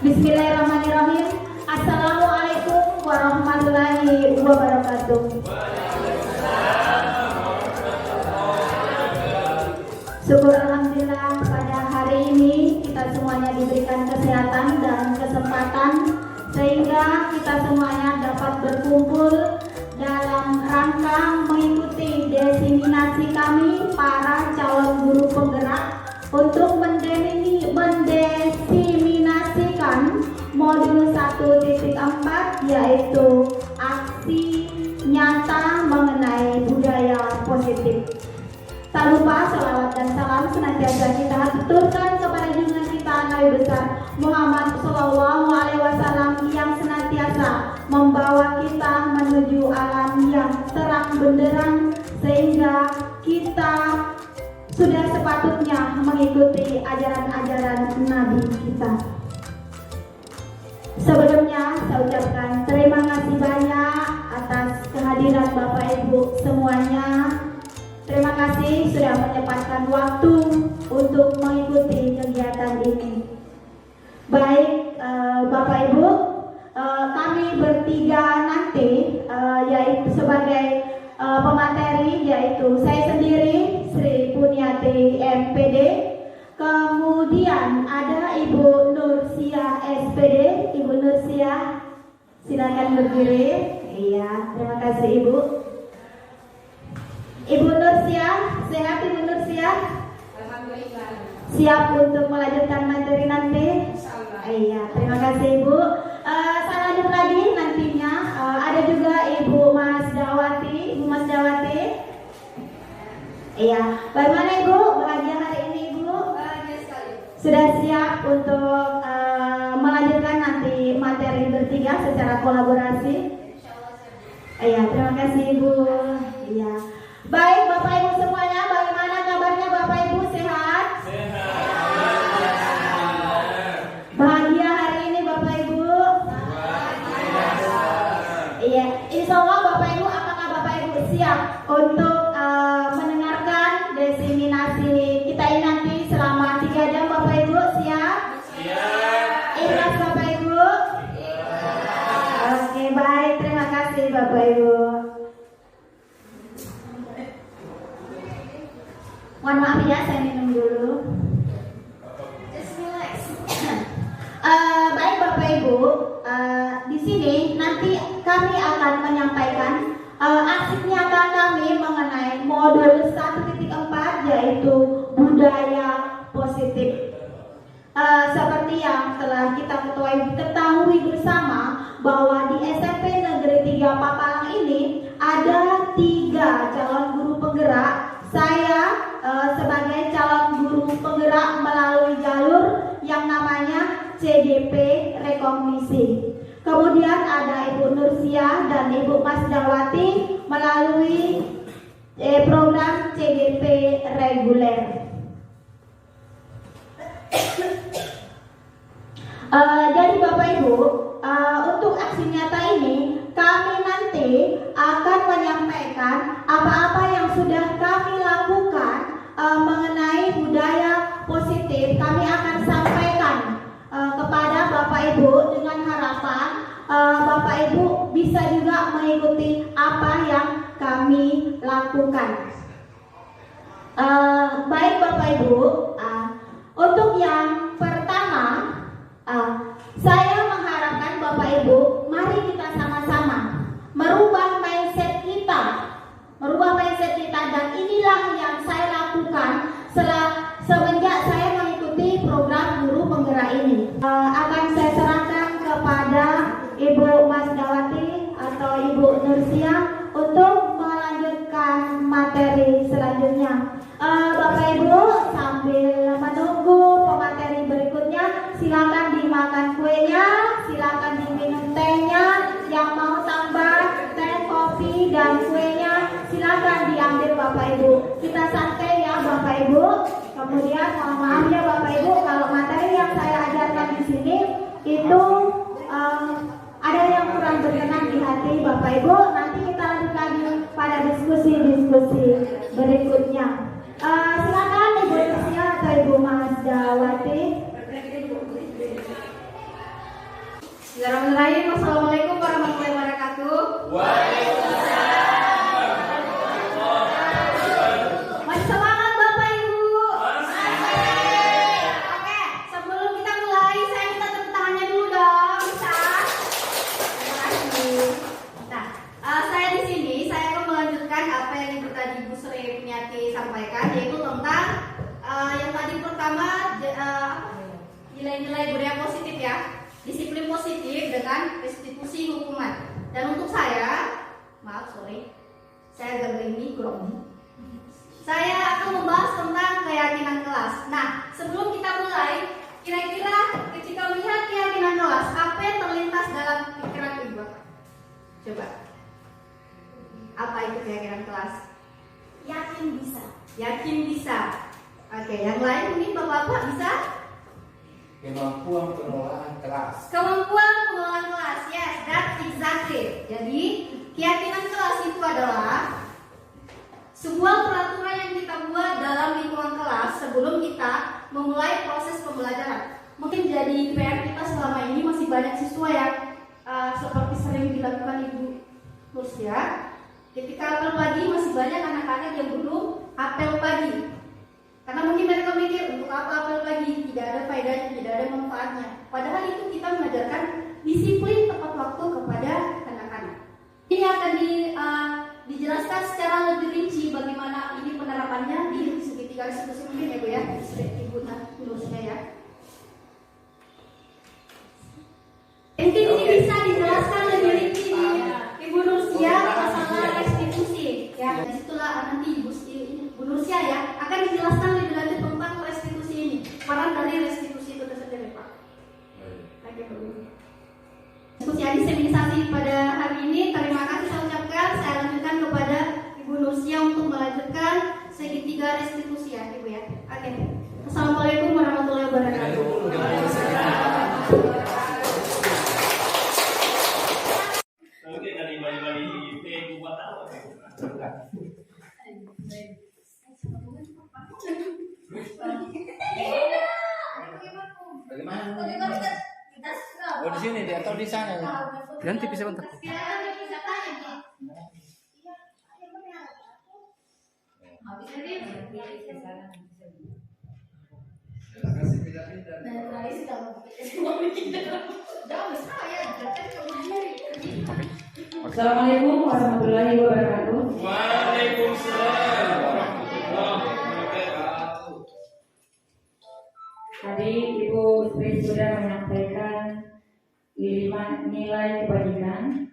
Bismillahirrahmanirrahim. Assalamualaikum warahmatullahi wabarakatuh. Syukur alhamdulillah pada hari ini kita semuanya diberikan kesehatan dan kesempatan sehingga kita semuanya dapat berkumpul dalam rangka mengikuti desiminasi kami para calon guru penggerak untuk mendesiminasikan modul 1.4 yaitu aksi nyata mengenai budaya positif. Tak lupa salawat dan salam senantiasa kita haturkan kepada junjungan kita Nabi besar Muhammad Sallallahu Alaihi Wasallam yang senantiasa membawa kita menuju alam yang terang benderang sehingga kita sudah sepatutnya mengikuti ajaran-ajaran Nabi kita. Sebelumnya saya ucapkan terima kasih banyak atas kehadiran Bapak Ibu semuanya. Terima kasih sudah menyempatkan waktu untuk mengikuti kegiatan ini. Baik Bapak Ibu, kami bertiga nanti yaitu sebagai pemateri, yaitu saya sendiri Sri Punyati MPD, kemudian ada Ibu Nursia SPD. Ibu Nursia silakan berdiri. Iya, terima kasih Ibu. Ibu Nursia, sehat Ibu Nursia? Alhamdulillah. Siap untuk melanjutkan materi nanti? Iya, terima kasih Ibu. Saya lanjut lagi nantinya. Ada juga Ibu Mas Dawati. Ibu Mas Dawati. Iya, bagaimana Ibu? Bahagia hari ini Ibu? Bahagia sekali. Sudah siap untuk melanjutkan nanti materi bertiga secara kolaborasi? Insyaallah siap. Iya, terima kasih Ibu. Iya. Baik Bapak Ibu semuanya, bagaimana kabarnya Bapak Ibu, sehat? Bahagia hari ini Bapak Ibu? Iya, insya Allah Bapak Ibu, apakah Bapak Ibu siap untuk mendengarkan desiminasi kita ini nanti selama 3 jam Bapak Ibu? Siap? Siap. Ikhlas Bapak Ibu? Oke, baik, terima kasih Bapak Ibu. Mohon maaf ya, saya minum dulu. Just relax. Baik Bapak Ibu, di sini nanti kami akan menyampaikan aksi nyata kami mengenai modul 1.4 yaitu budaya positif. Seperti yang telah kita ketahui bersama bahwa di SMP Negeri 3 Papalang ini ada 3 calon guru penggerak. Saya sebagai calon guru penggerak melalui jalur yang namanya CGP Rekognisi. Kemudian ada Ibu Nursia dan Ibu Mas Dawati melalui program CGP reguler. Jadi Bapak Ibu, untuk aksi nyata ini kami nanti akan menyampaikan apa-apa yang sudah kami lakukan mengenai budaya positif. Kami akan sampaikan kepada Bapak Ibu dengan harapan Bapak Ibu bisa juga mengikuti apa yang kami lakukan. Baik Bapak Ibu, untuk yang pertama saya mengharapkan Bapak Ibu, mari kita sama-sama merubah mindset kita, dan inilah yang saya lakukan semenjak saya mengikuti program guru penggerak ini. Akan saya serahkan kepada Ibu Mas Dawati atau Ibu Nursia untuk melanjutkan materi selanjutnya. Bapak Ibu sambil menunggu pemateri berikutnya, silakan dimakan kuenya, silakan diminum tehnya, yang mau tambah teh, kopi dan kuenya silakan diambil Bapak Ibu. Kita santai ya Bapak Ibu. Kemudian mohon maaf ya Bapak Ibu kalau materi yang saya ajarkan di sini itu ada yang kurang berkenan di hati Bapak Ibu. Nanti kita lanjut lagi pada diskusi berikutnya. Silakan Ibu Nursia atau Ibu Mas Dawati. Bismillahirrahmanirrahim. Assalamualaikum warahmatullahi wabarakatuh. Masih semangat Bapak Ibu? Oke, sebelum kita mulai, saya minta tepuk tangannya dulu dong, bisa? Terima kasih. Nah, saya di sini, saya akan melanjutkan apa yang Ibu tadi Bu Sri Punyati sampaikan, yaitu tentang yang tadi pertama nilai-nilai budaya positif ya. Disiplin positif dengan restitusi hukuman. Dan untuk saya, saya agak gini grogi. Saya akan membahas tentang keyakinan kelas. Nah, sebelum kita mulai, kira-kira ketika melihat keyakinan kelas, apa yang terlintas dalam pikiran Ibu? Coba. Apa itu keyakinan kelas? Yakin bisa. Yakin bisa. Oke, yang lain mungkin Bapak-bapak bisa? Kemampuan pengelolaan kelas. Kemampuan pengelolaan kelas, yes, that's exactly. Jadi, keyakinan kelas itu adalah sebuah peraturan yang kita buat dalam lingkungan kelas sebelum kita memulai proses pembelajaran. Mungkin jadi PR kita selama ini masih banyak siswa yang seperti sering dilakukan Ibu Nursia. Ketika apel pagi masih banyak anak-anak yang belum apel pagi. Karena mungkin mereka mikir untuk apa apel pagi, tidak ada faedahnya, tidak ada manfaatnya. Padahal itu kita mengajarkan disiplin tepat waktu kepada anak-anak. Ini akan dijelaskan secara lebih rinci bagaimana ini penerapannya di segitiga restitusi mungkin ya Bu ya, Ibu Nursia ya. Mungkin ini bisa dijelaskan lebih rinci di Ibu Nursia masalah restitusi ya. Disitulah nanti Ibu Nursia ya akan dijelaskan lebih lanjut tentang restitusi ini, peran dari restitusi itu tersendiri Pak. Oke Bu. Diskusi diseminisasi pada hari ini terima kasih saya ucapkan. Saya lanjutkan kepada Ibu Nursia untuk melanjutkan segitiga restitusi ya Ibu ya. Oke. Assalamualaikum warahmatullahi wabarakatuh. Mungkin dari bali-bali itu buat apa? Bagaimana? Oh di sini dia atau di sana? Ganti bisa bentar. Assalamualaikum warahmatullahi wabarakatuh. Waalaikumsalam warahmatullahi wabarakatuh. Tadi Ibu Sri sudah menyampaikan 5 nilai kebajikan,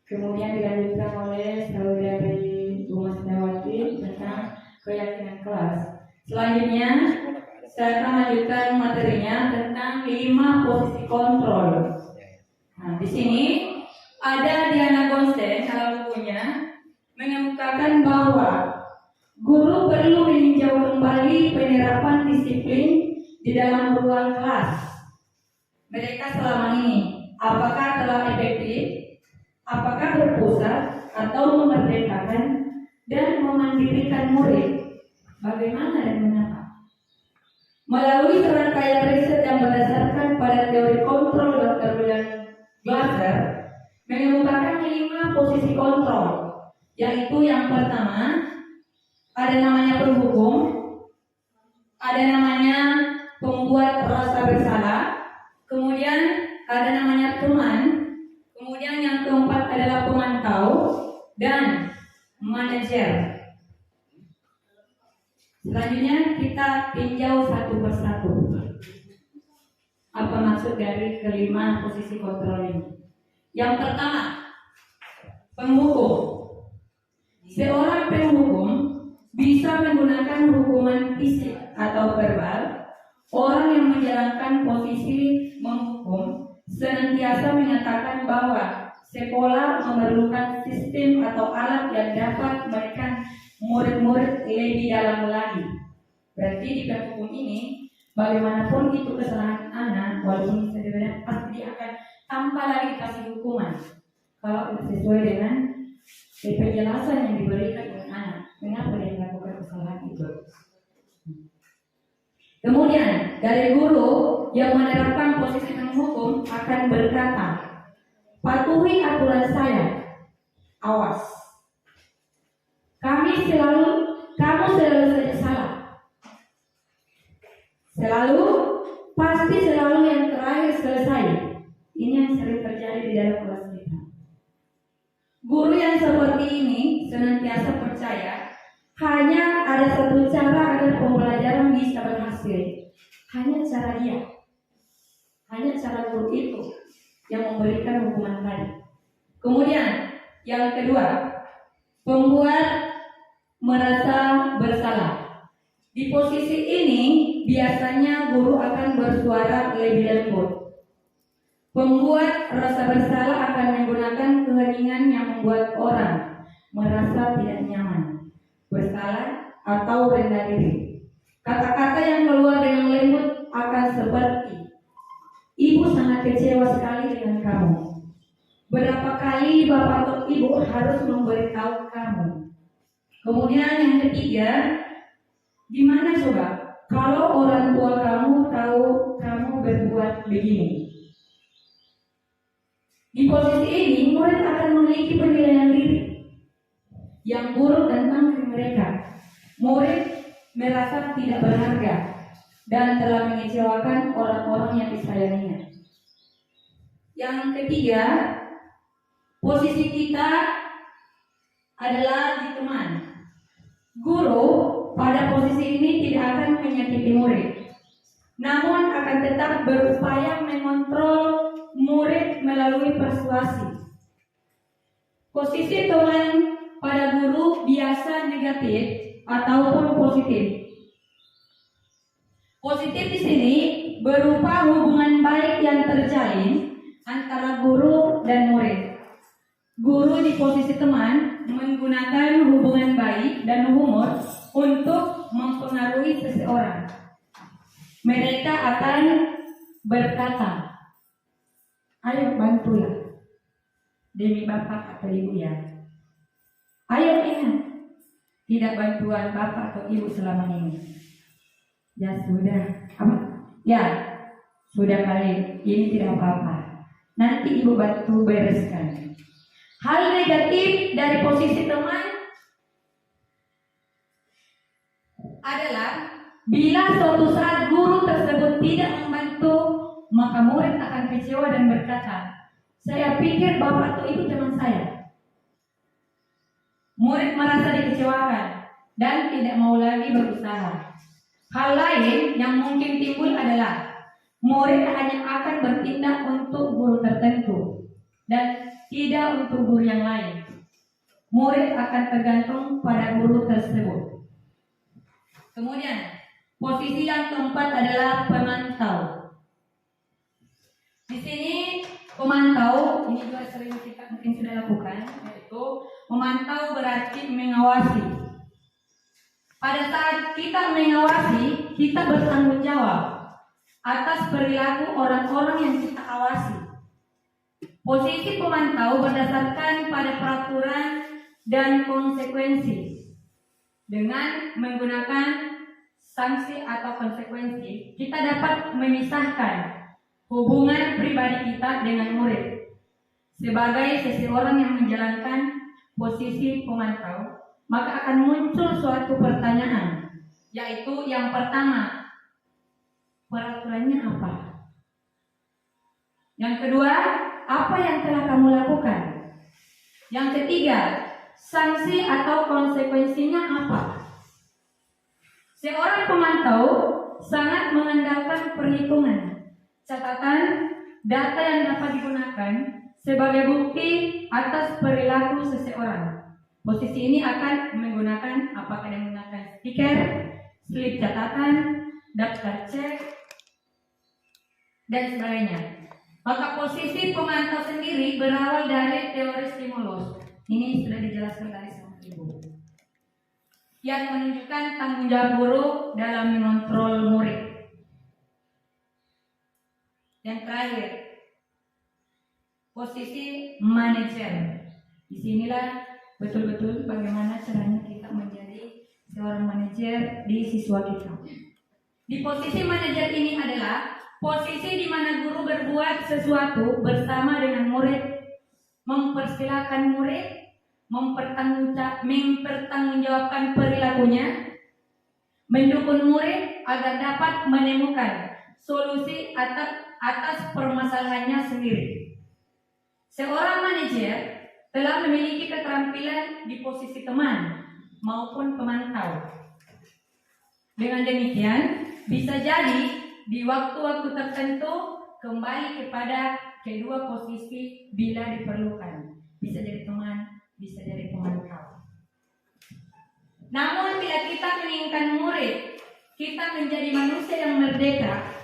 kemudian dilanjutkan oleh saudari Bu Masnawati tentang keyakinan kelas. Selanjutnya saya akan lanjutkan materinya tentang 5 posisi kontrol. Nah, di sini ada Diana Gonsten dalam bukunya mengemukakan bahwa guru perlu meninjau kembali penerapan disiplin di dalam ruang kelas mereka selama ini. Apakah telah efektif, apakah berpusat atau memerdekakan dan memandirikan murid, bagaimana dan mengapa. Melalui serangkaian riset yang berdasarkan pada teori kontrol Dr. William Glasser mengemukakan 5 posisi kontrol, yaitu yang pertama ada namanya penghukum, ada namanya pembuat rasa bersalah, kemudian ada namanya teman, kemudian yang keempat adalah pemantau dan manajer. Selanjutnya kita tinjau satu persatu apa maksud dari kelima posisi kontrol ini. Yang pertama, penghukum. Seorang penghukum bisa menggunakan hukuman fisik atau verbal. Orang yang menjalankan posisi menghukum senantiasa menyatakan bahwa sekolah memerlukan sistem atau alat yang dapat menekan murid-murid lebih dalam lagi. Berarti di penghukum ini, bagaimanapun itu kesalahan anak, walaupun sebenarnya pasti dia akan tanpa lagi kasih hukuman kalau sesuai dengan penjelasan yang diberikan oleh anak mengapa dia melakukan kesalahan itu. Kemudian dari guru yang menerapkan posisi penghukum akan berkata, patuhi aturan saya. Awas. Kamu selalu saja salah. Pasti selalu yang terakhir selesai. Ini yang sering terjadi di dalam kelas kita. Guru yang seperti ini senantiasa percaya hanya ada satu cara agar pembelajaran bisa berhasil. Hanya cara dia. Hanya cara guru itu yang memberikan hukuman tadi. Kemudian yang kedua, pembuat merasa bersalah. Di posisi ini biasanya guru akan bersuara lebih lembut. Pembuat rasa bersalah akan menggunakan keheningan yang membuat orang merasa tidak nyaman, bersalah atau rendah diri. Kata-kata yang keluar dengan lembut akan seperti, "Ibu sangat kecewa sekali dengan kamu. Berapa kali bapak atau ibu harus memberitahu kamu?" Kemudian yang ketiga, gimana coba kalau orang tua kamu tahu kamu berbuat begini? Di posisi ini, murid akan memiliki penilaian diri yang buruk tentang diri mereka. Murid merasa tidak berharga dan telah mengecewakan orang-orang yang disayanginya. Yang ketiga, posisi kita adalah di teman. Guru pada posisi ini tidak akan menyakiti murid, namun akan tetap berupaya mengontrol murid melalui persuasi. Posisi teman pada guru biasa negatif ataupun positif. Positif di sini berupa hubungan baik yang terjalin antara guru dan murid. Guru di posisi teman menggunakan hubungan baik dan humor untuk mempengaruhi seseorang. Mereka akan berkata, "Ayo bantulah demi bapak atau ibu ya. Ayo ingat, tidak bantuan bapak atau ibu selama ini. Ya sudah, apa? Ya sudah kali ini tidak apa-apa. Nanti ibu bantu bereskan." Hal negatif dari posisi teman adalah bila suatu saat guru tersebut tidak membantu, maka murid akan kecewa dan berkata, "Saya pikir bapak atau ibu teman saya." Murid merasa dikecewakan dan tidak mau lagi berusaha. Hal lain yang mungkin timbul adalah murid hanya akan bertindak untuk guru tertentu dan tidak untuk guru yang lain. Murid akan tergantung pada guru tersebut. Kemudian, posisi yang keempat adalah pemantau. Di sini pemantau, ini juga sering kita mungkin sudah lakukan, yaitu memantau berarti mengawasi. Pada saat kita mengawasi, kita bertanggung jawab atas perilaku orang-orang yang kita awasi. Posisi pemantau berdasarkan pada peraturan dan konsekuensi. Dengan menggunakan sanksi atau konsekuensi, kita dapat memisahkan hubungan pribadi kita dengan murid. Sebagai seseorang yang menjalankan posisi pemantau, maka akan muncul suatu pertanyaan, yaitu yang pertama, peraturannya apa? Yang kedua, apa yang telah kamu lakukan? Yang ketiga, sanksi atau konsekuensinya apa? Seorang pemantau sangat mengandalkan perhitungan, catatan, data yang dapat digunakan sebagai bukti atas perilaku seseorang. Posisi ini akan menggunakan apakah yang menggunakan stiker, slip catatan, daftar cek, dan sebagainya. Maka posisi pemantau sendiri berawal dari teori stimulus. Ini sudah dijelaskan tadi sama Ibu. Yang menunjukkan tanggung jawab guru dalam mengontrol murid. Yang terakhir, posisi manajer. Disinilah betul-betul bagaimana caranya kita menjadi seorang manajer di siswa kita. Di posisi manajer ini adalah posisi di mana guru berbuat sesuatu bersama dengan murid mempersilahkan murid mempertanggungjawabkan perilakunya, mendukung murid agar dapat menemukan solusi atas permasalahannya sendiri. Seorang manajer telah memiliki keterampilan di posisi teman maupun pemantau. Dengan demikian, bisa jadi di waktu-waktu tertentu kembali kepada kedua posisi bila diperlukan. Bisa jadi teman, bisa jadi pemantau. Namun bila kita menginginkan murid kita menjadi manusia yang merdeka,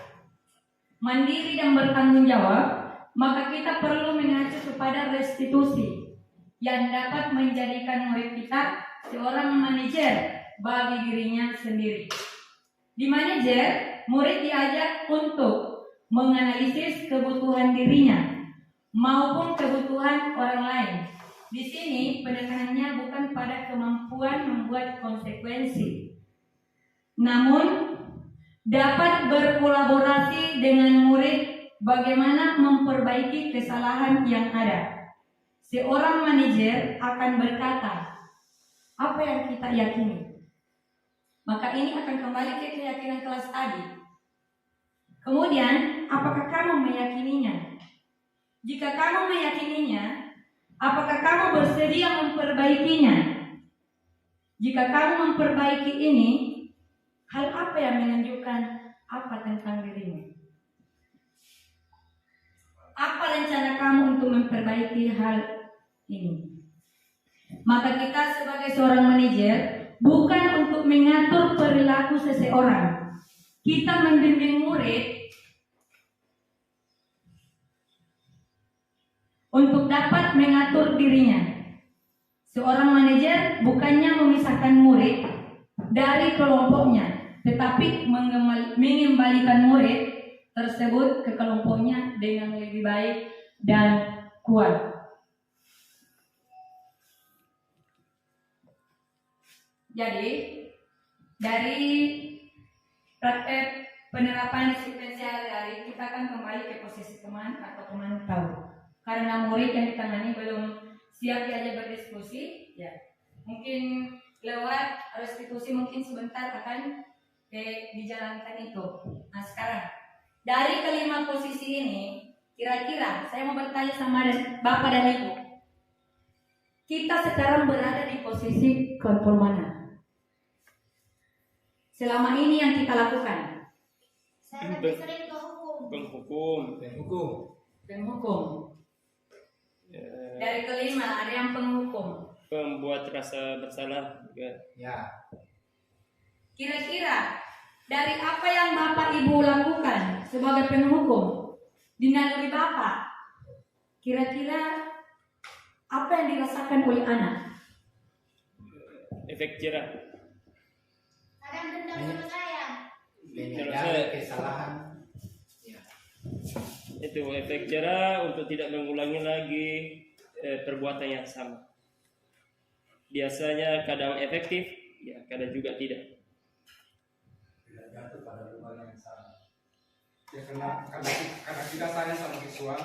mandiri dan bertanggung jawab, maka kita perlu mengacu kepada restitusi yang dapat menjadikan murid kita seorang manajer bagi dirinya sendiri. Di manajer, murid diajak untuk menganalisis kebutuhan dirinya maupun kebutuhan orang lain. Di sini penekanannya bukan pada kemampuan membuat konsekuensi, namun dapat berkolaborasi dengan murid bagaimana memperbaiki kesalahan yang ada. Seorang manajer akan berkata, apa yang kita yakini? Maka ini akan kembali ke keyakinan kelas tadi. Kemudian, apakah kamu meyakininya? Jika kamu meyakininya, apakah kamu bersedia memperbaikinya? Jika kamu memperbaiki ini, hal apa yang menunjukkan apa tentang dirimu? Apa rencana kamu untuk memperbaiki hal ini? Maka kita sebagai seorang manajer bukan untuk mengatur perilaku seseorang. Kita membimbing murid untuk dapat mengatur dirinya. Seorang manajer bukannya memisahkan murid dari kelompoknya, tetapi mengembalikan murid tersebut ke kelompoknya dengan lebih baik dan kuat. Jadi, dari praktek penerapan disiplin sehari-hari, kita akan kembali ke posisi teman atau pemantau. Karena murid yang ditangani belum siap diajak berdiskusi, ya mungkin lewat restitusi mungkin sebentar akan dijalankan itu. Nah sekarang dari kelima posisi ini, kira-kira saya mau bertanya sama Bapak dan Ibu, kita sekarang berada di posisi kontrol mana? Selama ini yang kita lakukan? Saya lebih sering ke hukum. Penghukum. Dari kelima ada yang penghukum. Membuat rasa bersalah juga. Ya. Kira-kira dari apa yang Bapak Ibu lakukan sebagai penghukum di naluri Bapak, kira-kira apa yang dirasakan oleh anak? Efek jerah. Kadang dendam sama saya. Menyadari kesalahan. Ya. Itu efek jerah untuk tidak mengulangi lagi perbuatan yang sama. Biasanya kadang efektif, ya kadang juga tidak. Tidak jatuh pada lubang yang sama. Ya karena kita sayang sama siswa.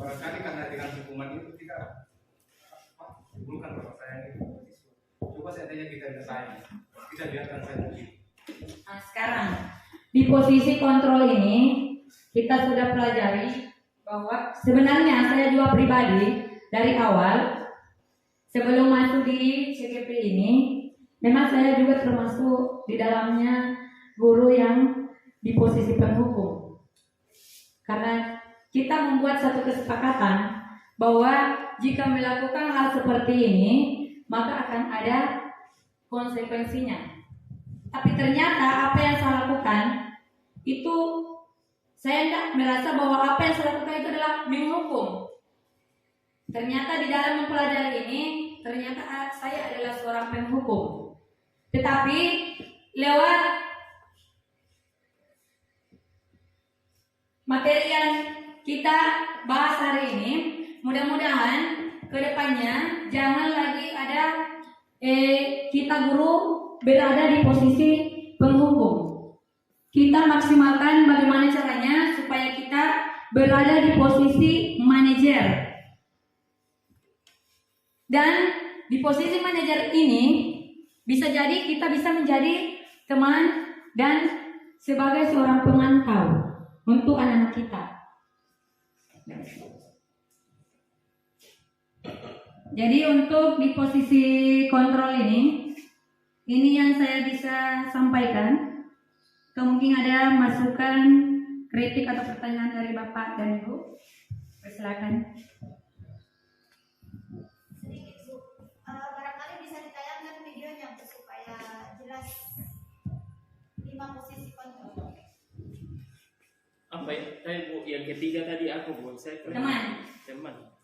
Barangkali karena dengan hukuman itu kita bukan rasa sayang itu. Coba seandainya kita tidak sayang, kita biarkan saya begitu. Nah sekarang di posisi kontrol ini kita sudah pelajari bahwa sebenarnya saya juga pribadi dari awal sebelum masuk di CGP ini memang saya juga termasuk di dalamnya guru yang di posisi penghukum, karena kita membuat satu kesepakatan bahwa jika melakukan hal seperti ini maka akan ada konsekuensinya. Tapi ternyata apa yang saya lakukan itu saya tidak merasa bahwa apa yang saya lakukan itu adalah menghukum. Ternyata di dalam mempelajari ini, ternyata saya adalah seorang penghukum. Tetapi lewat materi yang kita bahas hari ini, mudah-mudahan kedepannya jangan lagi ada kita guru berada di posisi penghukum. Kita maksimalkan bagaimana caranya supaya kita berada di posisi manajer. Dan di posisi manajer ini bisa jadi kita bisa menjadi teman dan sebagai seorang pemantau untuk anak-anak kita. Jadi untuk di posisi kontrol ini yang saya bisa sampaikan. Mungkin ada masukan, kritik atau pertanyaan dari Bapak dan Ibu. Silakan. Sedikit Bu, barangkali bisa ditayangkan videonya Bu supaya jelas 5 posisi kontrol. Apa ya? Bu, yang ketiga tadi aku Bu, saya teman.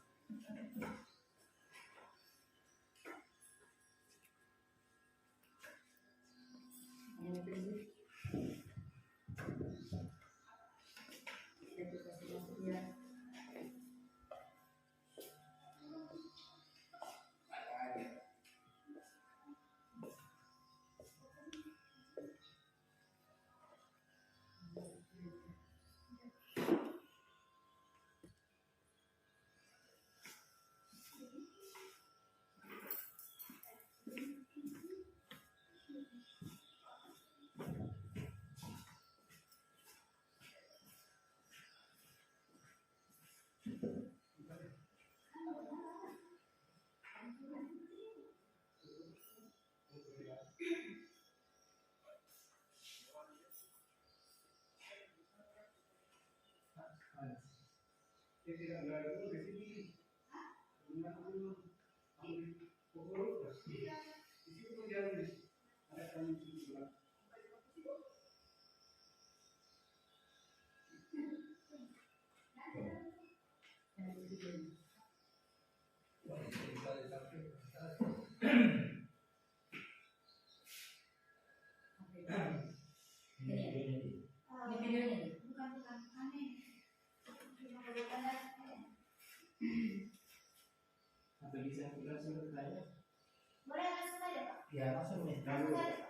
Boleh langsung saja Pak? Ya, langsung nih. Langsung saja Pak.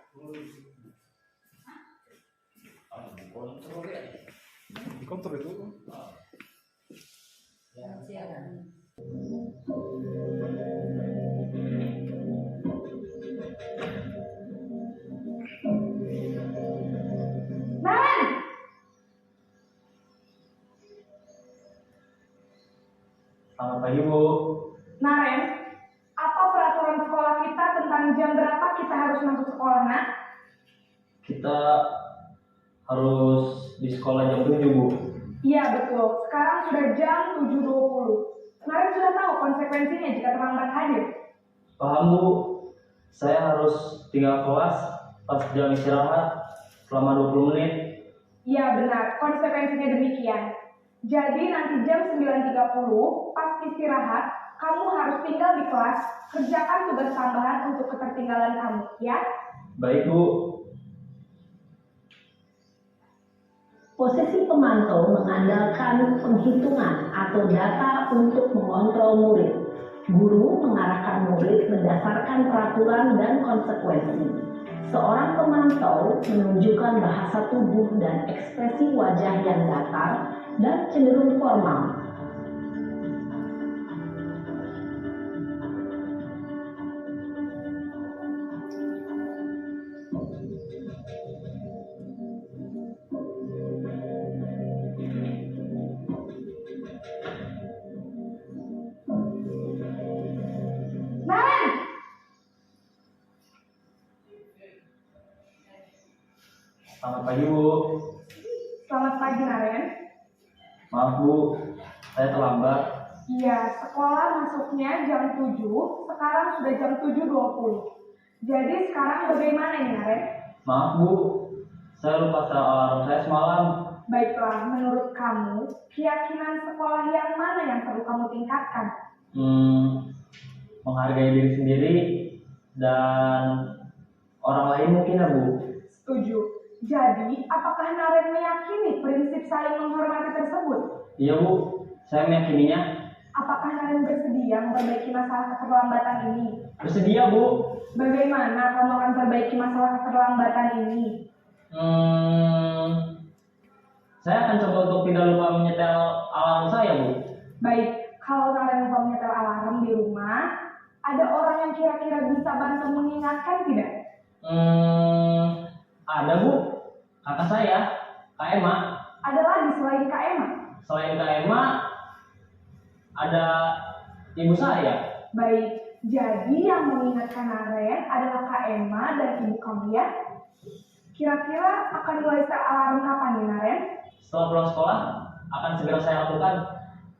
Kontrol itu. Selamat pagi Bu. Naren, apa peraturan sekolah kita tentang jam berapa kita harus masuk sekolah, nak? Kita harus di sekolah jam 7 Bu. Iya betul, sekarang sudah jam 7.20. Naren sudah tahu konsekuensinya jika terlambat hadir. Paham Bu, saya harus tinggal kelas pas jam istirahat selama 20 menit. Iya benar, konsekuensinya demikian. Jadi nanti jam 9.30 pas istirahat, kamu harus tinggal di kelas, kerjakan tugas tambahan untuk ketertinggalan kamu, ya? Baik Bu. Posisi pemantau mengandalkan penghitungan atau data untuk mengontrol murid. Guru mengarahkan murid berdasarkan peraturan dan konsekuensi. Seorang pemantau menunjukkan bahasa tubuh dan ekspresi wajah yang datar dan cenderung formal. Naren! Selamat pagi Bu. Selamat pagi, Naren. Maaf Bu, saya terlambat. Iya, sekolah masuknya jam 7, sekarang sudah jam 7.20. Jadi sekarang bagaimana ini, Naren? Maaf Bu, saya lupa alarm saya semalam. Baiklah, menurut kamu, keyakinan sekolah yang mana yang perlu kamu tingkatkan? Menghargai diri sendiri dan orang lain mungkin ya Bu. Setuju. Jadi, apakah Naren meyakini prinsip saling menghormati tersebut? Iya Bu, saya meyakininya. Apakah Naren bersedia memperbaiki masalah keterlambatan ini? Bersedia Bu. Bagaimana kamu akan perbaiki masalah keterlambatan ini? Saya akan coba untuk tidak lupa menyetel alarm saya, Bu. Baik, kalau Naren lupa menyetel alarm di rumah, ada orang yang kira-kira bisa bantu mengingatkan tidak? Ada, Bu. Kakak saya, Kak Emma. Ada lagi selain Kak Emma? Selain Kak Emma, ada ibu saya. Baik, jadi yang mengingatkan Naren adalah Kak Emma dan ibu kamu ya? Kira-kira akan mulai setel alarm kapan nih Naren? Setelah pulang sekolah, akan segera saya lakukan.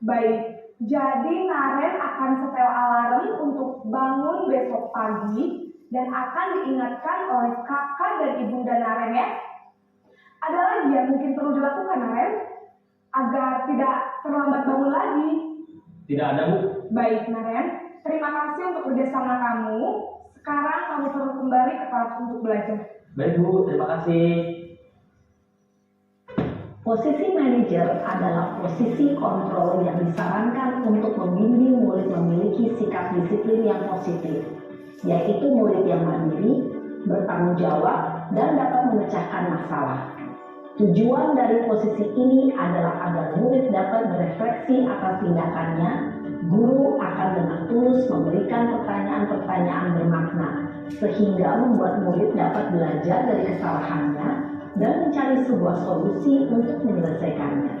Baik, jadi Naren akan setel alarm untuk bangun besok pagi dan akan diingatkan oleh kakak dan ibunda Naren ya. Ada lagi yang mungkin perlu dilakukan Naren agar tidak terlambat bangun lagi? Tidak ada, Bu. Baik Naren, terima kasih untuk kerjasama kamu. Sekarang kamu perlu kembali ke kelas untuk belajar. Baik, Bu. Terima kasih. Posisi manajer adalah posisi kontrol yang disarankan untuk membimbing murid memiliki sikap disiplin yang positif, yaitu murid yang mandiri, bertanggung jawab, dan dapat memecahkan masalah. Tujuan dari posisi ini adalah agar murid dapat berefleksi atas tindakannya. Guru akan dengan tulus memberikan pertanyaan-pertanyaan bermakna, sehingga membuat murid dapat belajar dari kesalahannya dan mencari sebuah solusi untuk menyelesaikannya.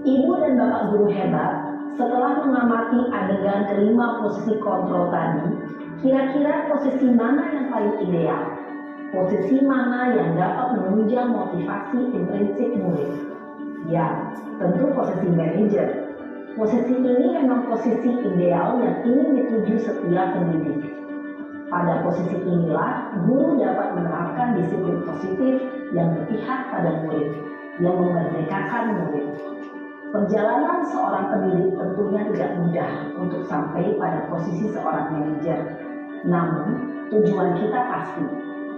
Ibu dan bapak guru hebat, setelah mengamati adegan kelima posisi kontrol tadi, kira-kira posisi mana yang paling ideal? Posisi mana yang dapat menunjang motivasi intrinsik murid? Ya, tentu posisi manajer. Posisi ini memang posisi ideal yang ingin dituju setiap pendidik. Pada posisi inilah, guru dapat menerapkan disiplin positif yang berpihak pada murid, yang memerdekakan murid. Perjalanan seorang pendidik tentunya tidak mudah untuk sampai pada posisi seorang manajer. Namun, tujuan kita pasti,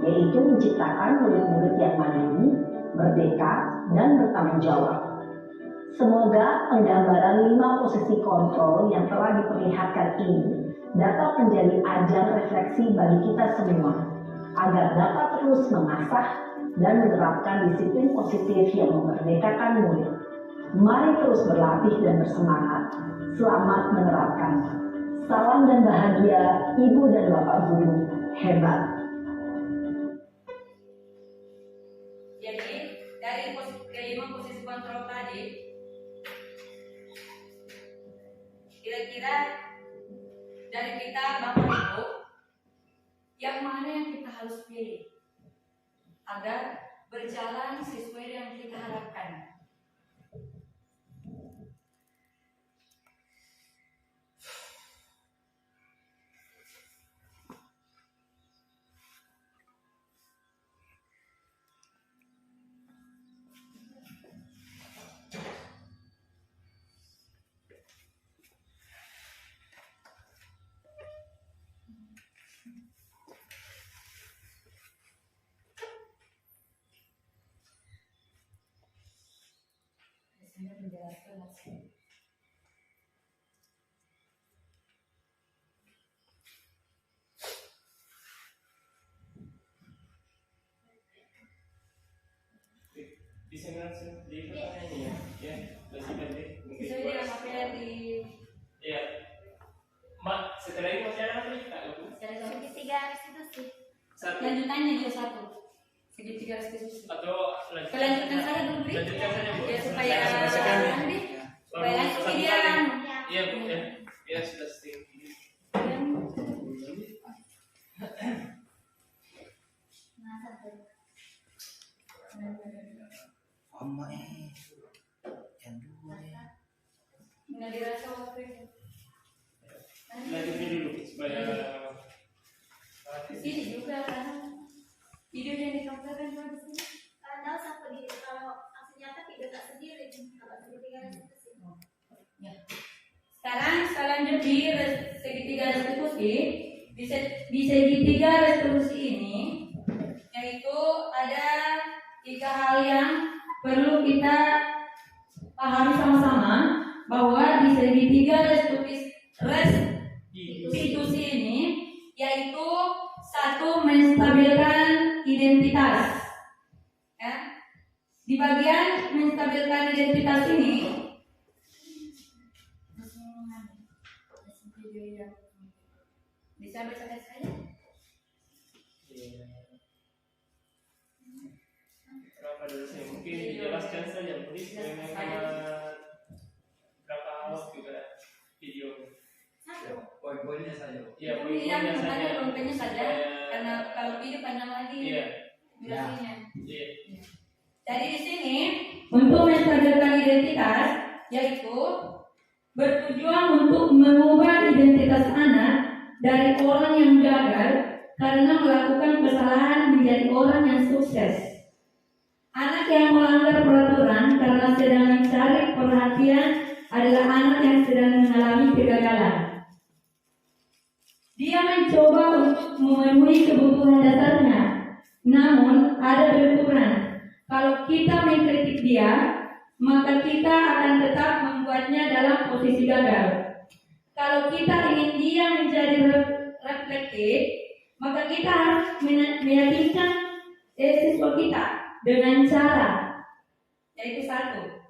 yaitu menciptakan murid-murid yang mandiri, merdeka, dan bertanggung jawab. Semoga penggambaran 5 posisi kontrol yang telah diperlihatkan ini dapat menjadi ajar refleksi bagi kita semua, agar dapat terus mengasah dan menerapkan disiplin positif yang memerdekakan murid. Mari terus berlatih dan bersemangat. Selamat menerapkan. Salam dan bahagia, Ibu dan Bapak Guru hebat. Jadi dari kelima posisi kontrol tadi, kira-kira dari kita Bapak Ibu, yang mana yang kita harus pilih agar berjalan sesuai yang kita harapkan? Saya menjelaskan hasil. Bisa langsung di pertanyaannya ya, bersihkan deh. Sesuai dengan apa yang di Ya, Mbak, setelah ini masih ada apa nih Kak? Segitiga restitusi. Satu lanjutannya juga satu. Segitiga restitusi. atau Kelanjutan saja dulu, Bri. Lanjutkan saja, Bu. Ya, supaya Selesaikan, ya. nanti Ya. supaya langsung Satu dia kali. Iya, Bu, ya. Ya, sudah setinggi. Mama yang dua ya. nggak dirasa waktu itu. Lanjutin dulu supaya Ini juga kan video yang ditampilkan juga di sini. Karena satu di kalau aksi nyata tidak tak sendiri. Kalau segitiga restitusi. Ya. Sekarang saya lanjut di segitiga restitusi. Di segitiga restitusi ini, yaitu ada 3 hal yang perlu kita pahami sama-sama, bahwa di segitiga restitusi ini, yaitu 1, menstabilkan identitas. Ya. Di bagian menstabilkan identitas ini, bisa baca saya? Berapa durasinya? Mungkin dijelaskan saja, please. Berapa waktu juga video? Poin-poinnya saja. Iya, Yang poin-poinnya saja. kontennya saja, karena kalau video panjang lagi Iya. durasinya. Iya. Jadi di sini untuk menstabilkan identitas, yaitu bertujuan untuk mengubah identitas anak dari orang yang gagal karena melakukan kesalahan menjadi orang yang sukses. Anak yang melanggar peraturan karena sedang mencari perhatian adalah anak yang sedang mengalami kegagalan. Dia mencoba untuk memenuhi kebutuhan dasarnya, namun ada benturan. Kalau kita mengkritik dia, maka kita akan tetap membuatnya dalam posisi gagal. Kalau kita ingin dia menjadi reflektif, maka kita harus meyakinkan siswa kita dengan cara, yaitu satu,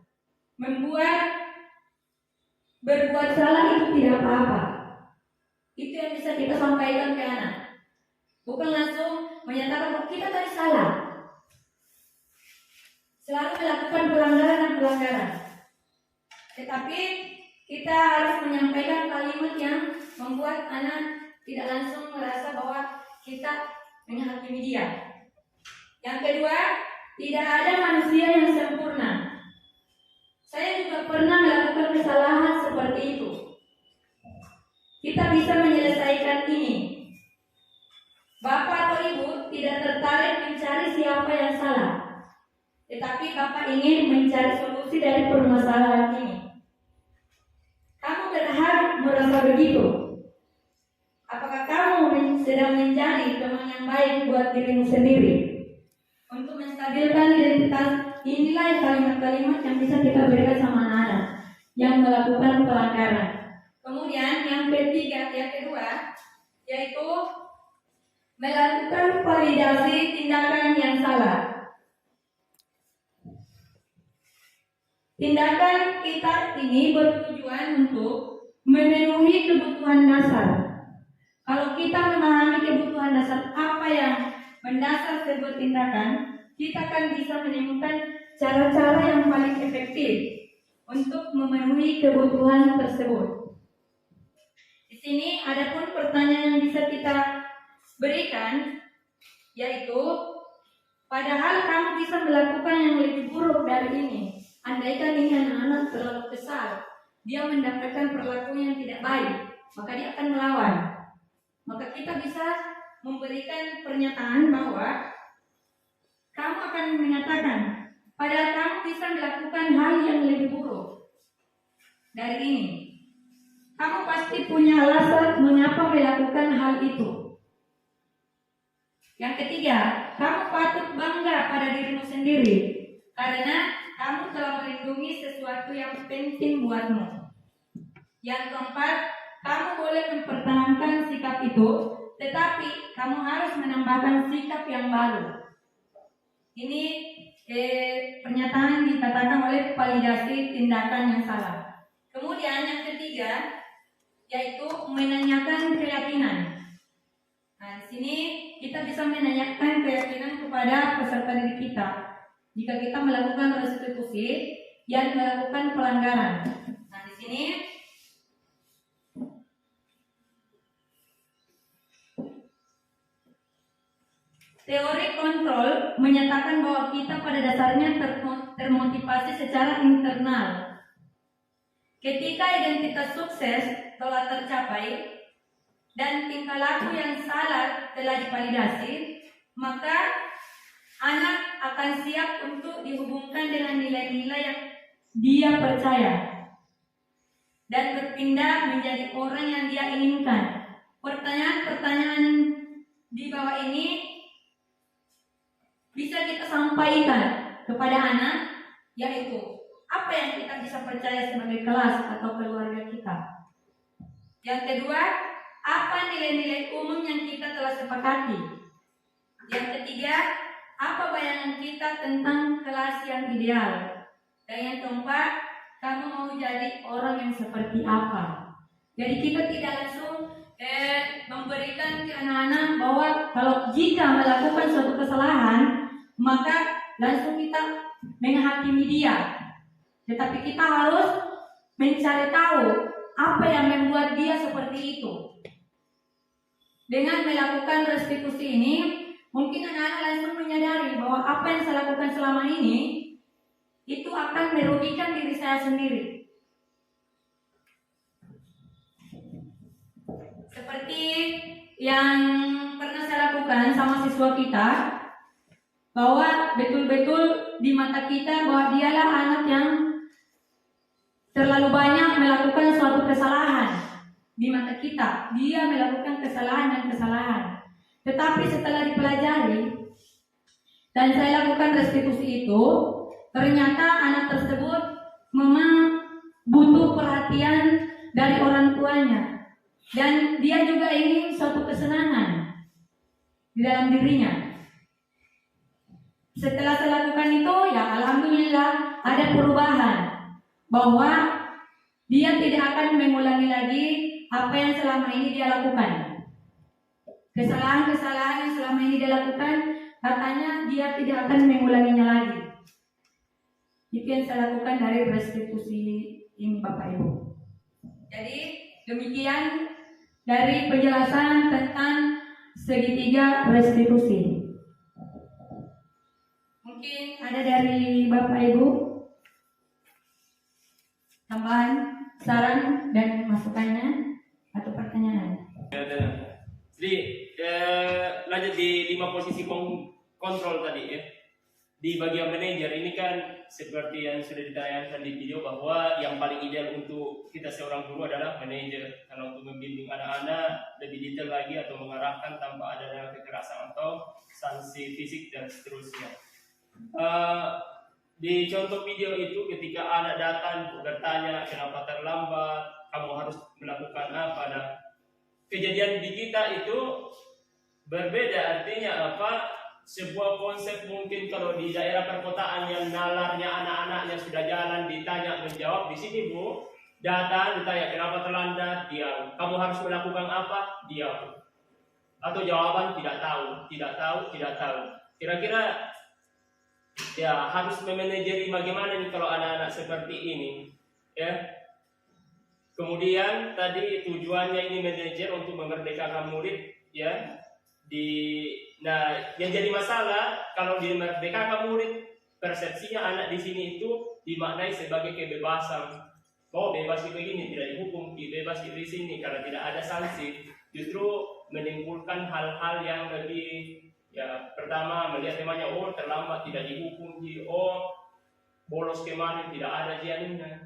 berbuat salah itu tidak apa-apa. Itu yang bisa kita sampaikan ke anak. Bukan langsung menyatakan bahwa kita tadi salah. Selalu melakukan pelanggaran. Tetapi kita harus menyampaikan kalimat yang membuat anak tidak langsung merasa bahwa kita menghakimi dia. Yang kedua, tidak ada manusia yang sempurna. Saya juga pernah melakukan kesalahan seperti itu. Kita bisa menyelesaikan ini. Bapak atau ibu tidak tertarik mencari siapa yang salah, tetapi Bapak ingin mencari solusi dari permasalahan ini. Kamu berhak merasa begitu. Apakah kamu sedang menjadi teman yang baik buat dirimu sendiri? Untuk menstabilkan identitas, inilah kalimat-kalimat yang bisa kita berikan sama anak-anak yang melakukan pelanggaran. Kemudian yang kedua, yaitu melakukan validasi tindakan yang salah. Tindakan kita ini bertujuan untuk memenuhi kebutuhan dasar. Kalau kita memahami kebutuhan dasar apa yang mendasar sebuah tindakan, kita akan bisa menemukan cara-cara yang paling efektif untuk memenuhi kebutuhan tersebut. Di sini ada pun pertanyaan yang bisa kita berikan, yaitu padahal kamu bisa melakukan yang lebih buruk dari ini. Andaikan ini anak-anak terlalu besar, dia mendapatkan perlakuan yang tidak baik, maka dia akan melawan. Maka kita bisa memberikan pernyataan bahwa kamu akan mengatakan, padahal kamu bisa melakukan hal yang lebih buruk dari ini. Kamu pasti punya alasan mengapa melakukan hal itu. Yang ketiga, kamu patut bangga pada dirimu sendiri karena kamu telah melindungi sesuatu yang penting buatmu. Yang keempat, kamu boleh mempertahankan sikap itu, tetapi kamu harus menambahkan sikap yang baru. Ini pernyataan dikatakan oleh validasi tindakan yang salah. Kemudian yang ketiga, yaitu menanyakan keyakinan. Nah, di sini kita bisa menanyakan keyakinan kepada peserta didik kita jika kita melakukan restitusi yang melakukan pelanggaran. Nah, di sini teori kontrol menyatakan bahwa kita pada dasarnya termotivasi secara internal. Ketika identitas sukses telah tercapai dan tingkah laku yang salah telah divalidasi, maka anak akan siap untuk dihubungkan dengan nilai-nilai yang dia percaya dan berpindah menjadi orang yang dia inginkan. Pertanyaan-pertanyaan di bawah ini bisa kita sampaikan kepada anak, yaitu apa yang kita bisa percaya sebagai kelas atau keluarga kita. Yang kedua, apa nilai-nilai umum yang kita telah sepakati. Yang ketiga, apa bayangan kita tentang kelas yang ideal. ideal. Dan yang keempat, kamu mau jadi orang yang seperti apa. Jadi kita tidak langsung memberikan ke anak-anak bahwa kalau jika melakukan suatu kesalahan, maka langsung kita menghakimi dia. Tetapi kita harus mencari tahu apa yang membuat dia seperti itu. Dengan melakukan restitusi ini, mungkin anak-anak langsung menyadari bahwa apa yang saya lakukan selama ini itu akan merugikan diri saya sendiri. Seperti yang pernah saya lakukan sama siswa kita, bahwa betul-betul di mata kita bahwa dialah anak yang terlalu banyak melakukan suatu kesalahan. Di mata kita, dia melakukan kesalahan dan kesalahan. Tetapi setelah dipelajari dan saya lakukan restitusi itu, ternyata anak tersebut memang butuh perhatian dari orang tuanya. Dan dia juga ingin suatu kesenangan di dalam dirinya. Setelah saya lakukan itu, ya alhamdulillah ada perubahan. Bahwa dia tidak akan mengulangi lagi apa yang selama ini dia lakukan. Kesalahan-kesalahan yang selama ini dia lakukan, katanya dia tidak akan mengulanginya lagi. Itu yang saya lakukan dari restitusi ini Bapak Ibu. Jadi demikian dari penjelasan tentang segitiga restitusi. Mungkin ada dari Bapak Ibu tambahan, saran dan masukannya atau pertanyaan. Jadi lanjut di 5 posisi kontrol tadi ya. Di bagian manajer ini kan seperti yang sudah ditayangkan di video bahwa yang paling ideal untuk kita seorang guru adalah manajer, karena untuk membimbing anak-anak lebih detail lagi atau mengarahkan tanpa adanya kekerasan atau sanksi fisik dan seterusnya. Di contoh video itu ketika anak datang bertanya kenapa terlambat, kamu harus melakukan apa, nah kejadian di kita itu berbeda, artinya apa? Sebuah konsep mungkin kalau di daerah perkotaan yang nalarnya anak-anaknya sudah jalan ditanya menjawab, di sini Bu datang ditanya kenapa terlambat, diam. Kamu harus melakukan apa? Diam. Atau jawaban tidak tahu. Kira-kira ya harus memanajeri bagaimana nih kalau anak-anak seperti ini ya. Kemudian tadi tujuannya ini manajer untuk memerdekakan murid ya. Nah, yang jadi masalah kalau dimerdekakan murid, persepsinya anak di sini itu dimaknai sebagai kebebasan. Oh, bebas di begini, tidak dihukum, bebas di sini karena tidak ada sanksi. Justru menimbulkan hal-hal yang lebih ya, pertama melihat temannya oh terlambat tidak dihukum, oh bolos kemarin tidak ada jaminnya.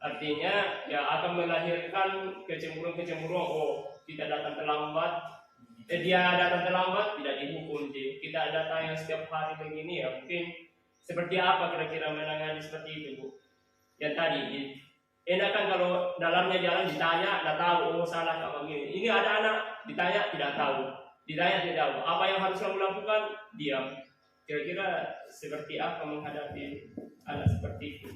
Artinya ya akan melahirkan kecemburuan-kecemburuan, oh kita datang terlambat. Dia datang terlambat tidak dihukum, kita datang yang setiap hari begini ya mungkin seperti apa kira-kira menangani seperti itu Bu? Yang tadi enak kan kalau dalamnya jalan ditanya tidak tahu, oh salah kak begini. Ini ada anak ditanya tidak tahu, apa yang harus kamu lakukan? Diam. Kira-kira seperti apa menghadapi anak seperti itu?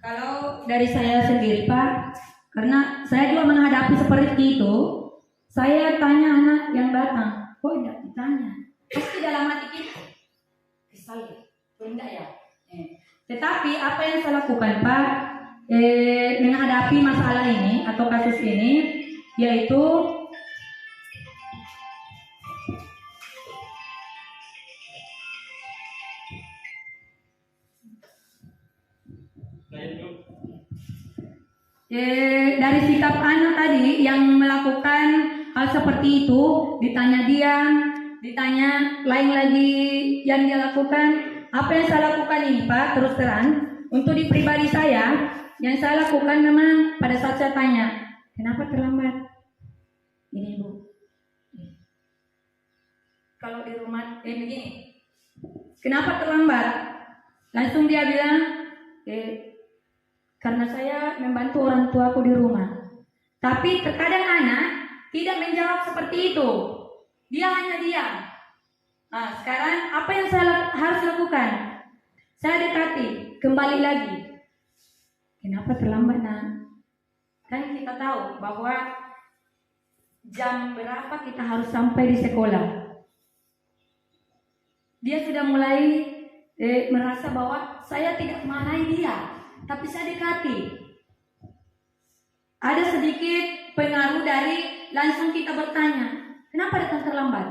Kalau dari saya sendiri Pak, karena saya juga menghadapi seperti itu. Saya tanya anak yang datang, kok tidak ditanya? Pasti dalam hati kita, kesal ya, kok enggak ya? Tetapi apa yang saya lakukan Pak, menghadapi masalah ini atau kasus ini, yaitu dari sikap anak tadi yang melakukan hal seperti itu, ditanya diam, ditanya lain lagi yang dia lakukan. Apa yang saya lakukan ini Pak, terus terang untuk di pribadi saya, yang saya lakukan memang pada saat saya tanya kenapa terlambat ini Bu, kalau di rumah begini, kenapa terlambat, langsung dia bilang karena saya membantu orang tuaku di rumah. Tapi terkadang anak tidak menjawab seperti itu. Dia hanya diam. Nah, sekarang apa yang saya harus lakukan? Saya dekati kembali lagi. Kenapa terlambat nak? Kan kita tahu bahwa jam berapa kita harus sampai di sekolah. Dia sudah mulai merasa bahwa saya tidak marahi dia, tapi saya dekati. Ada sedikit pengaruh dari langsung kita bertanya, kenapa datang terlambat?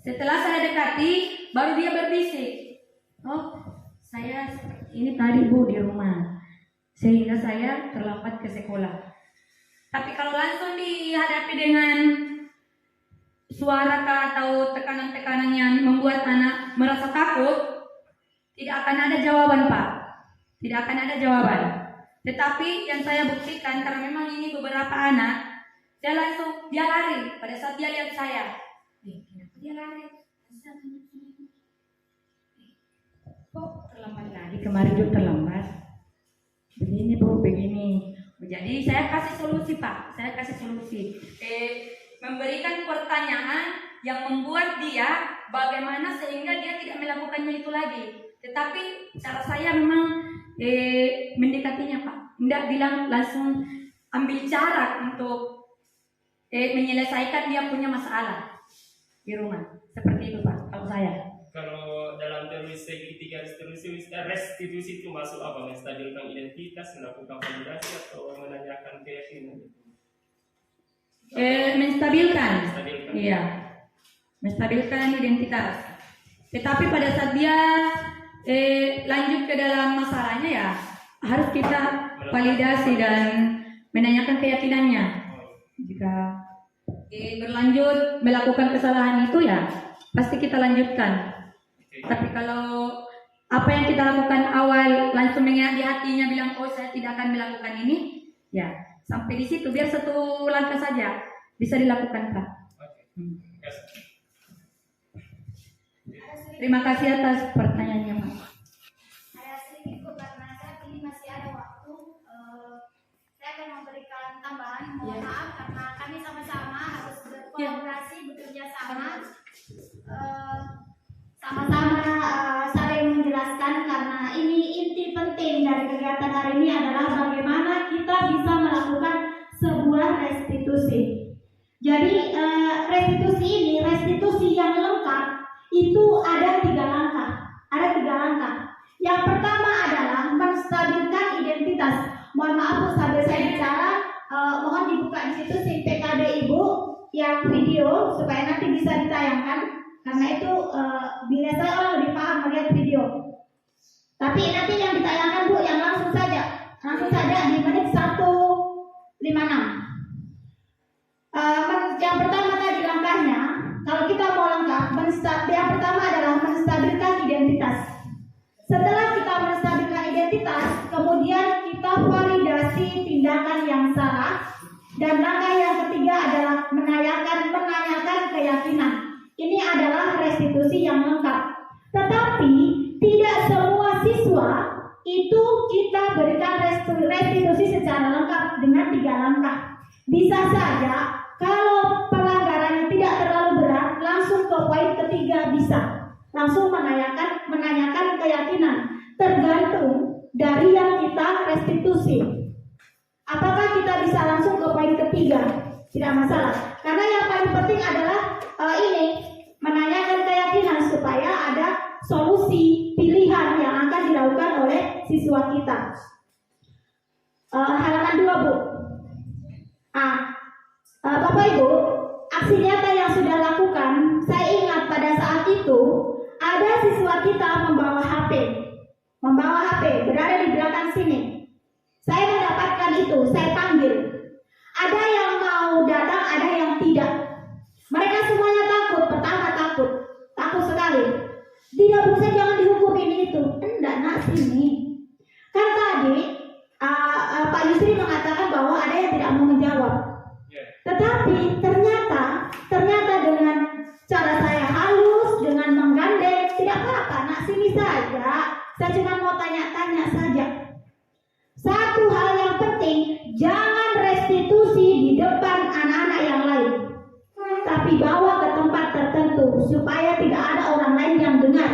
Setelah saya dekati, baru dia berbisik. Oh, saya ini tadi Bu di rumah, sehingga saya terlambat ke sekolah. Tapi kalau langsung dihadapi dengan suara atau tekanan-tekanan yang membuat anak merasa takut, tidak akan ada jawaban Pak. Tidak akan ada jawaban. Tetapi yang saya buktikan, karena memang ini beberapa anak, dia lari pada saat dia lihat saya. Kenapa dia lari? Kok terlambat lagi? Kemarin juga terlambat. Begini Bu, begini. Jadi saya kasih solusi Pak, saya kasih solusi. Memberikan pertanyaan yang membuat dia bagaimana sehingga dia tidak melakukannya itu lagi. Tetapi cara saya memang mendekatinya Pak, tidak bilang langsung ambil cara untuk menyelesaikan dia punya masalah di rumah. Seperti itu Pak, kalau saya. Kalau dalam teori segitiga restitusi itu masuk apa? Menstabilkan identitas, melakukan validasi, atau menanyakan keyakinan? Menstabilkan. Iya, menstabilkan identitas. Tetapi pada saat dia lanjut ke dalam masalahnya, ya harus kita validasi dan menanyakan keyakinannya. Jika berlanjut melakukan kesalahan itu, ya pasti kita lanjutkan. Tapi kalau apa yang kita lakukan awal langsung mengingat di hatinya bilang, oh saya tidak akan melakukan ini, ya sampai di situ, biar satu langkah saja bisa dilakukan Pak. Terima kasih atas pertanyaannya Pak. Ada sedikit Bu, karena saat ini masih ada waktu. Saya akan memberikan tambahan. Mohon maaf karena kami sama-sama harus berkolaborasi, bekerja sama. Sama-sama saling menjelaskan, karena ini inti penting dari kegiatan hari ini adalah bagaimana kita bisa melakukan sebuah restitusi. Jadi restitusi yang lengkap itu ada 3 langkah. Yang pertama adalah menstabilkan identitas. Mohon maaf Bu, sambil saya bicara, mohon dibuka di situ SIM PKD Ibu yang video supaya nanti bisa ditayangkan. Karena itu biasa orang lebih paham melihat video. Tapi nanti yang ditayangkan Bu yang langsung saja di menit 1:56. Yang pertama tadi langkahnya, kalau kita mau lengkap, yang pertama adalah menstabilkan identitas. Setelah kita menstabilkan identitas, kemudian kita validasi tindakan yang salah, dan langkah yang ketiga adalah menanyakan keyakinan. Ini adalah restitusi yang lengkap. Tetapi tidak semua siswa itu kita berikan restitusi secara lengkap dengan 3 langkah. Bisa saja kalau pelanggarannya tidak terlalu berat, langsung ke poin ketiga bisa. Langsung menanyakan keyakinan. Tergantung dari yang kita restitusi. Apakah kita bisa langsung ke poin ketiga? Tidak masalah. Karena yang paling penting adalah menanyakan keyakinan supaya ada solusi pilihan yang akan dilakukan oleh siswa kita. Halaman 2 Bu. Bapak Ibu, aksi nyata yang sudah lakukan, saya ingat pada saat itu ada siswa kita membawa HP berada di belakang sini. Saya mendapatkan itu, saya panggil. Ada yang mau datang, ada yang tidak. Mereka semuanya takut, pertama takut sekali. Tidak Bu, saya jangan dihukum ini itu. Enggak nak, sini. Kan tadi Pak Yusri mengatakan bahwa ada yang tidak mau menjawab. Tetapi ternyata dengan cara saya halus, dengan menggandeng, tidak apa-apa, nak sini saja. Saya cuma mau tanya-tanya saja. Satu hal yang penting, jangan restitusi di depan anak-anak yang lain, tapi bawa ke tempat tertentu supaya tidak ada orang lain yang dengar.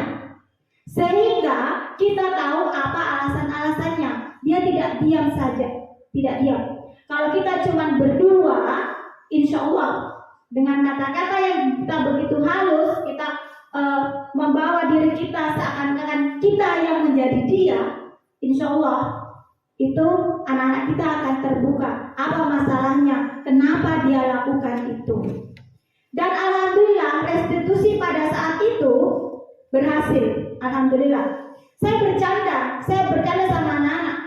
Sehingga kita tahu apa alasan-alasannya. Dia tidak diam saja, tidak diam. Kalau kita cuma berdua, insya Allah dengan kata-kata yang kita begitu halus, kita membawa diri kita seakan-akan kita yang menjadi dia, insya Allah itu anak-anak kita akan terbuka apa masalahnya, kenapa dia lakukan itu. Dan alhamdulillah restitusi pada saat itu berhasil, alhamdulillah. Saya bercanda sama anak-anak.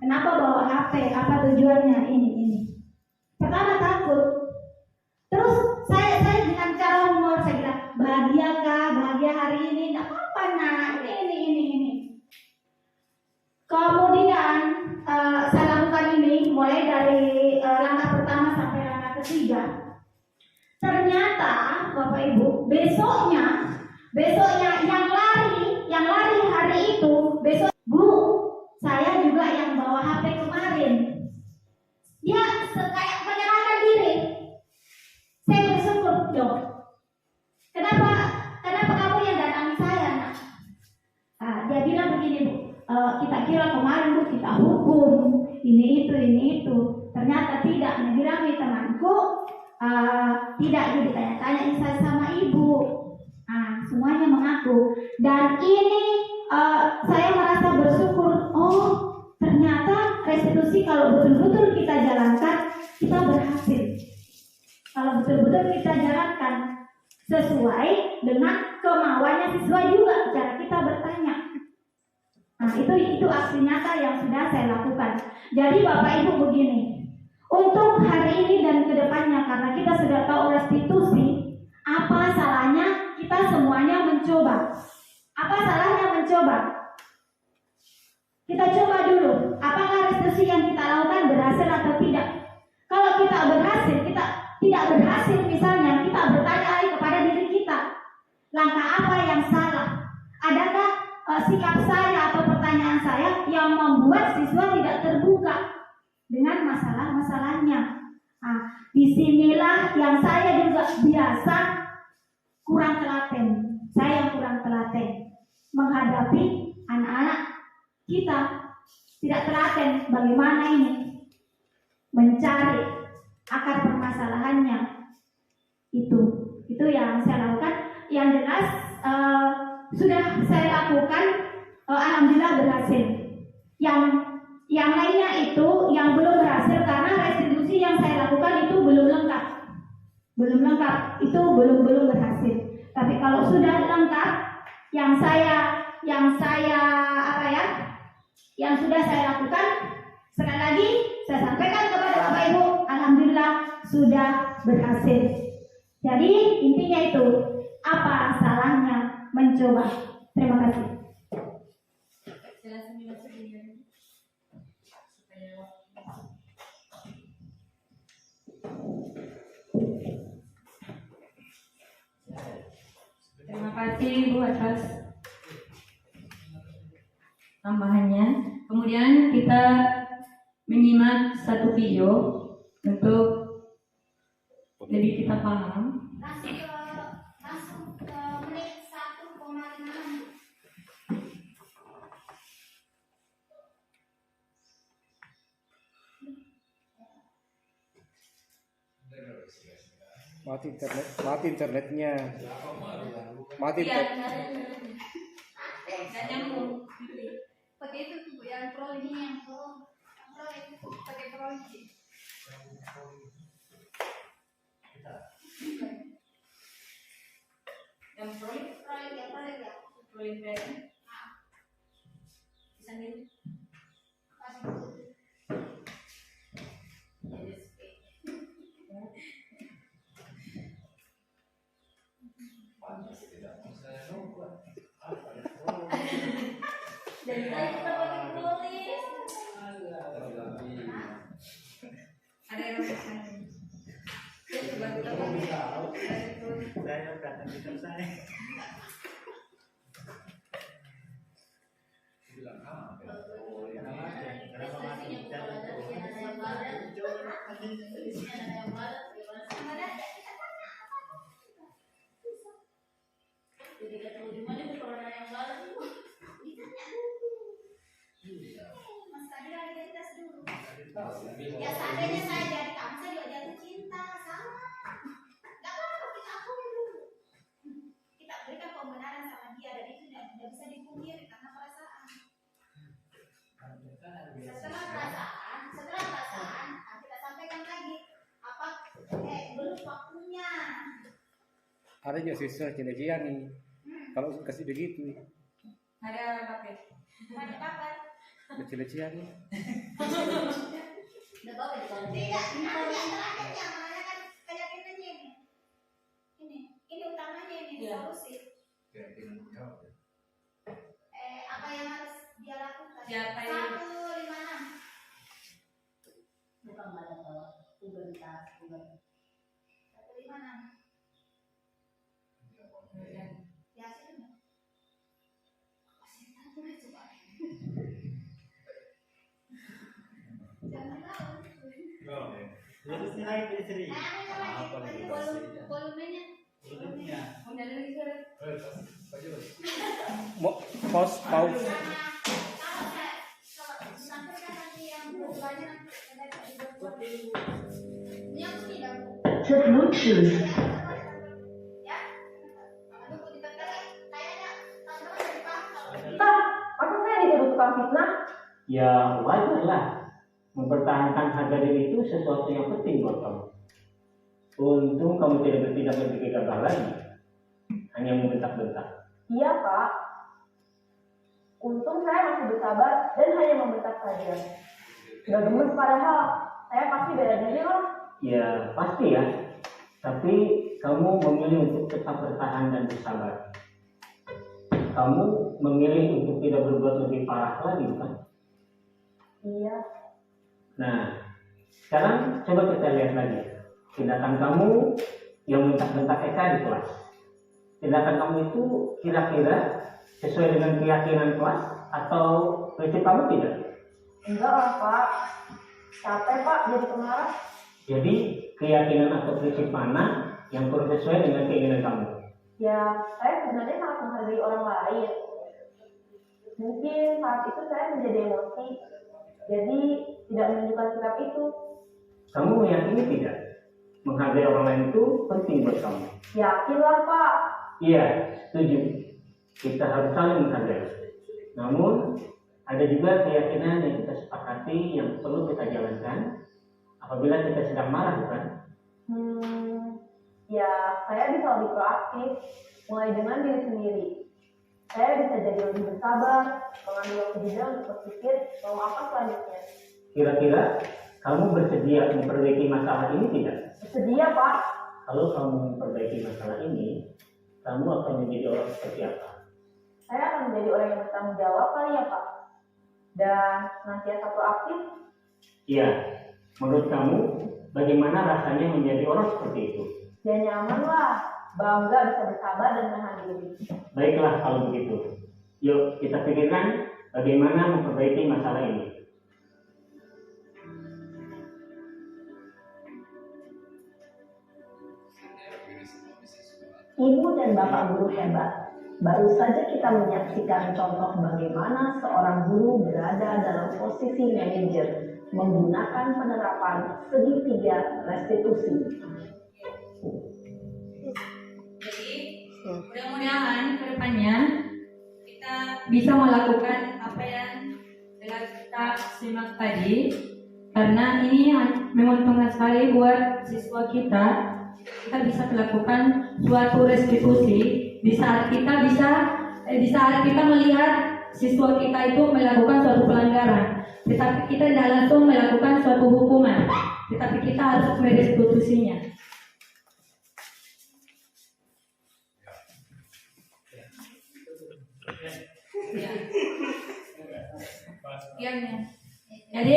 Kenapa bawa HP? Apa tujuannya? Ini. Pertama takut. Terus saya dengan cara humor saya bilang, bahagia hari ini? Tidak apa-apa nak, ini. Kemudian saya lakukan ini mulai dari langkah pertama sampai langkah ketiga. Ternyata Bapak Ibu, besoknya yang lari hari itu, besok Bu, saya juga yang bawa HP kemarin. Dia kayak menyerahkan diri. Saya bersyukur dong. Kenapa kamu yang datangi saya, nak? Dia bilang begini, Bu, kita kira kemarin Bu kita hukum ini itu. Ternyata tidak. Dia bilang nih temanku, tidak, ibu ditanya-tanya saya sama ibu. Semuanya mengaku. Dan ini saya merasa bersyukur. Oh, ternyata restitusi kalau betul-betul kita jalankan, kita berhasil. Kalau betul-betul kita jalankan sesuai dengan kemauannya siswa juga, cara kita bertanya. Itu aksi nyata yang sudah saya lakukan. Jadi Bapak Ibu begini, untuk hari ini dan kedepannya, karena kita sudah tahu restitusi, apa salahnya kita semuanya mencoba? Apa salahnya mencoba? Kita coba dulu, apakah restitusi yang kita lakukan berhasil atau tidak? Kalau kita berhasil, kita tidak berhasil misalnya, kita bertanya lagi kepada diri kita, langkah apa yang salah? Adakah sikap saya atau pertanyaan saya yang membuat siswa tidak terbuka dengan masalah-masalahnya? Disinilah yang saya juga biasa kurang telaten. Saya yang kurang telaten menghadapi anak-anak kita, tidak telaten bagaimana ini mencari akar permasalahannya. Itu yang saya lakukan. Yang jelas sudah saya lakukan, alhamdulillah berhasil. Yang lainnya itu yang belum berhasil karena restitusi yang saya lakukan itu belum lengkap, itu belum berhasil. Tapi kalau sudah lengkap, yang sudah saya lakukan, sekali lagi saya sampaikan kepada Bapak Ibu, alhamdulillah sudah berhasil. Jadi intinya itu, apa salahnya mencoba? Terima kasih. Terima kasih Bu atas tambahannya. Kemudian kita menyimak satu video untuk lebih kita paham. Langsung ke menit 1,5. Mati internetnya. Mati internet. Dan nyambung. Pakai itu tuh yang pro ini yang pro itu pakai pro ini. Yang pro ya. Bisa nih. Dari tadi kita pakai tulis. Ada yang bisa. Coba kita pakai. Saya kata kita saya. Jadi kata ujungnya itu corona yang baru. Ya seandainya saya jadi kamu, saya juga jatuh cinta sama. Gak apa-apa, kita akui dulu. Kita berikan pembenaran sama dia dan itu tidak bisa dipungkiri karena perasaan. Setelah perasaan, kita sampaikan lagi apa? Belum waktunya. Ada juga siswa cilekian nih. Kalau kasih begitu, Ada pakai. Banyak banget. kecil-kecilan nih. Udah bawa di kolom. Tidak, nanti yang terakhirnya menanyakan keyakinannya ini. Ini utamanya ini solusi. Apa yang harus dia lakukan? Siapa yang- 156. Bukan pada kalau pubertas. 156. Ya sih. Jangan tahu. Volumenya. Udah lagi suara. Pause. Kalau sampaikan nanti yang banyak ini aku tidak. Terlucu. Ya. Aduh, ditekan kayaknya teman-teman dari paham kalau Pak, masa saya dituduh tukang fitnah? Ya wajar lah. Mempertahankan harga diri itu sesuatu yang penting buat kamu. Untung kamu tidak berpikir gagah lagi. Hanya membentak-bentak. Iya, Pak. Untung saya masih bersabar dan hanya membentak saja. Gak gemes padahal, saya pasti bela diri loh. Ya pasti ya. Tapi kamu memilih untuk tetap bertahan dan bersabar. Kamu memilih untuk tidak berbuat lebih parah lagi, bukan? Iya. Nah, sekarang coba kita lihat lagi. Tindakan kamu yang bentak-bentak Eka di kelas. Tindakan kamu itu kira-kira sesuai dengan keyakinan kelas atau prinsip kamu tidak? Enggak lah, Pak. Capek, Pak, jadi pemarah. Jadi keyakinan atau prinsip mana yang kurang sesuai dengan keinginan kamu? Ya, saya sebenarnya sangat menghargai orang lain. Mungkin saat itu saya menjadi emosi, jadi tidak menunjukkan sikap itu. Kamu meyakini tidak? Menghargai orang lain itu penting buat kamu. Yakinlah, Pak. Iya, setuju. Kita harus saling menghargai. Namun, ada juga keyakinan yang kita sepakati yang perlu kita jalankan apabila kita sedang marah, bukan? Ya, saya bisa lebih proaktif, mulai dengan diri sendiri. Saya bisa jadi lebih bersabar, mengambil waktu jeda untuk berpikir mau apa selanjutnya. Kira-kira kamu bersedia memperbaiki masalah ini tidak? Bersedia, Pak. Kalau kamu memperbaiki masalah ini, kamu akan menjadi orang seperti apa? Saya akan menjadi orang yang bertanggung jawab kali ya, Pak. Dan senantiasa proaktif. Iya, menurut kamu bagaimana rasanya menjadi orang seperti itu? Ya nyaman lah, bangga bisa bersabar dan menahan diri. Baiklah kalau begitu. Yuk kita pikirkan bagaimana memperbaiki masalah ini. Ibu dan Bapak guru hebat. Baru saja kita menyaksikan contoh bagaimana seorang guru berada dalam posisi manajer menggunakan penerapan segitiga restitusi. Jadi mudah-mudahan kedepannya kita bisa melakukan apa yang telah kita simak tadi, karena ini menguntungkan sekali buat siswa kita. Kita bisa melakukan suatu restitusi di saat kita melihat siswa kita itu melakukan suatu pelanggaran, tetapi kita tidak langsung melakukan suatu hukuman, tetapi kita harus merestitusinya. Jadi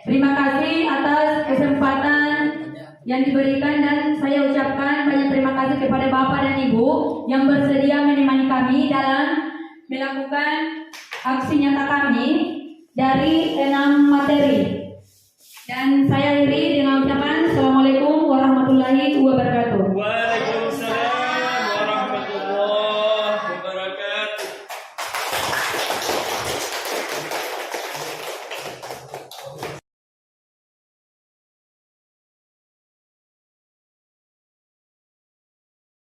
terima kasih atas kesempatan yang diberikan dan saya ucapkan banyak terima kasih kepada Bapak dan Ibu yang bersedia menemani kami dalam melakukan aksi nyata kami dari 6 materi. Dan saya akhiri dengan ucapan Assalamualaikum warahmatullahi wabarakatuh.